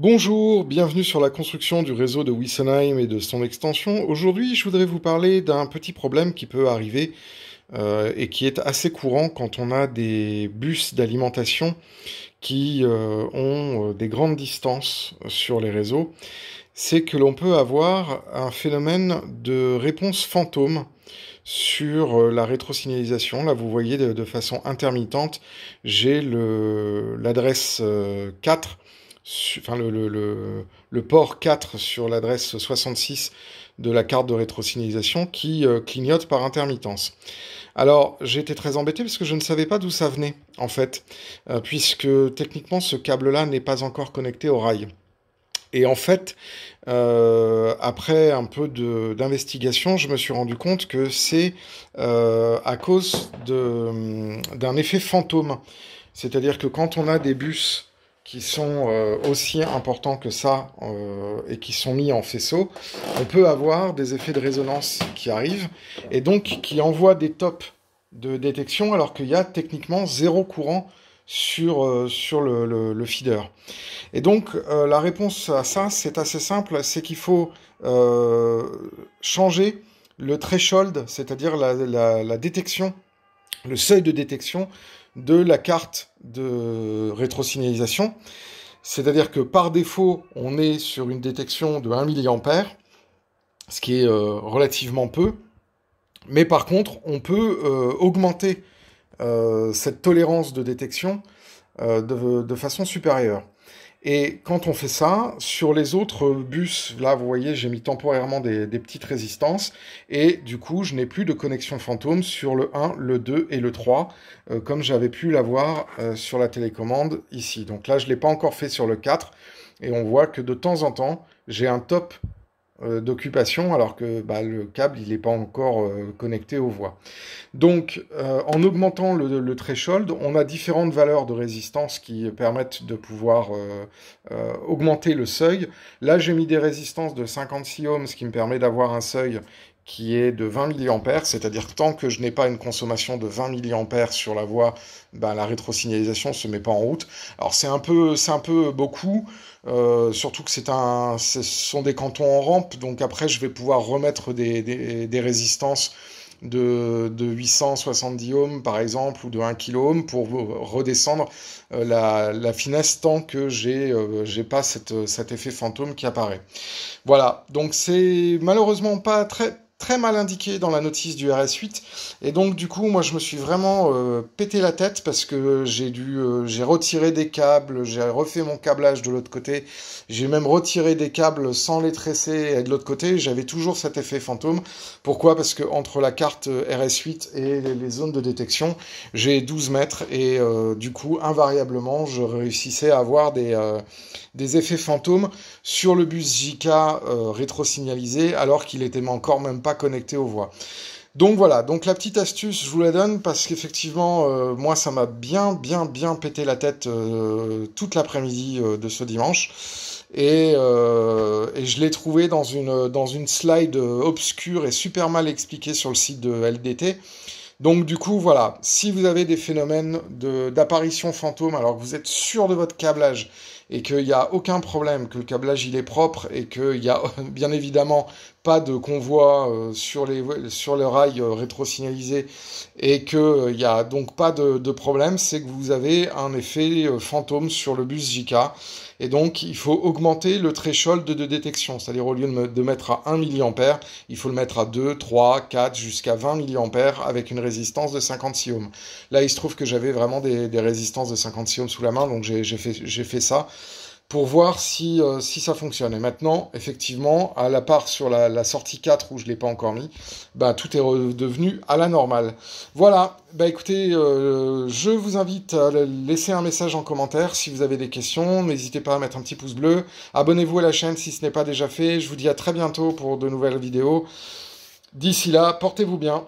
Bonjour, bienvenue sur la construction du réseau de Wessenheim et de son extension. Aujourd'hui, je voudrais vous parler d'un petit problème qui peut arriver et qui est assez courant quand on a des bus d'alimentation qui ont des grandes distances sur les réseaux. C'est que l'on peut avoir un phénomène de réponse fantôme sur la rétrosignalisation. Là, vous voyez de façon intermittente, j'ai l'adresse 4, enfin le port 4 sur l'adresse 66 de la carte de rétrosignalisation qui clignote par intermittence. Alors, j'ai été très embêté parce que je ne savais pas d'où ça venait, en fait, puisque techniquement, ce câble-là n'est pas encore connecté au rail. Et en fait, après un peu d'investigation, je me suis rendu compte que c'est à cause d'un effet fantôme. C'est-à-dire que quand on a des bus qui sont aussi importants que ça et qui sont mis en faisceau, on peut avoir des effets de résonance qui arrivent et donc qui envoient des tops de détection alors qu'il y a techniquement zéro courant sur le feeder. Et donc, la réponse à ça, c'est assez simple, c'est qu'il faut changer le threshold, c'est-à-dire la détection, le seuil de détection de la carte de rétrosignalisation. C'est-à-dire que par défaut, on est sur une détection de 1 mA, ce qui est relativement peu, mais par contre, on peut augmenter cette tolérance de détection de façon supérieure. Et quand on fait ça, sur les autres bus, là vous voyez j'ai mis temporairement des petites résistances, et du coup je n'ai plus de connexion fantôme sur le 1, le 2 et le 3, comme j'avais pu l'avoir sur la télécommande ici. Donc là je ne l'ai pas encore fait sur le 4, et on voit que de temps en temps j'ai un top d'occupation alors que le câble il n'est pas encore connecté aux voies. Donc en augmentant le threshold, on a différentes valeurs de résistance qui permettent de pouvoir augmenter le seuil. Là j'ai mis des résistances de 56 ohms, ce qui me permet d'avoir un seuil qui est de 20 mA, c'est-à-dire que tant que je n'ai pas une consommation de 20 mA sur la voie, la rétrosignalisation ne se met pas en route. Alors c'est un peu beaucoup, surtout que ce sont des cantons en rampe, donc après je vais pouvoir remettre des résistances de 870 ohms par exemple, ou de 1 kΩ pour redescendre la finesse tant que j'ai pas cet effet fantôme qui apparaît. Voilà, donc c'est malheureusement pas très mal indiqué dans la notice du RS8, et donc du coup moi je me suis vraiment pété la tête parce que j'ai retiré des câbles, j'ai refait mon câblage de l'autre côté, j'ai même retiré des câbles sans les tresser, et de l'autre côté j'avais toujours cet effet fantôme. Pourquoi? Parce que entre la carte RS8 et les zones de détection, j'ai 12 mètres, et du coup invariablement je réussissais à avoir des effets fantômes sur le bus JK rétrosignalisé alors qu'il était encore même pas connecté aux voies. Donc voilà, donc la petite astuce, je vous la donne parce qu'effectivement, moi ça m'a bien pété la tête toute l'après-midi de ce dimanche. Et je l'ai trouvé dans une slide obscure et super mal expliquée sur le site de LDT. Donc du coup, voilà, si vous avez des phénomènes d'apparition fantôme, alors que vous êtes sûr de votre câblage, et qu'il n'y a aucun problème, que le câblage il est propre, et qu'il n'y a bien évidemment pas de convoi sur le rail rétrosignalisé, et qu'il n'y a donc pas de problème, c'est que vous avez un effet fantôme sur le bus JK. Et donc, il faut augmenter le threshold de détection. C'est-à-dire, au lieu de mettre à 1 mA, il faut le mettre à 2, 3, 4, jusqu'à 20 mA avec une résistance de 56 ohms. Là, il se trouve que j'avais vraiment des résistances de 56 ohms sous la main, donc j'ai fait ça pour voir si ça fonctionne. Et maintenant, effectivement, à la part sur la sortie 4 où je ne l'ai pas encore mis, tout est redevenu à la normale. Voilà, écoutez, je vous invite à laisser un message en commentaire si vous avez des questions. N'hésitez pas à mettre un petit pouce bleu. Abonnez-vous à la chaîne si ce n'est pas déjà fait. Je vous dis à très bientôt pour de nouvelles vidéos. D'ici là, portez-vous bien.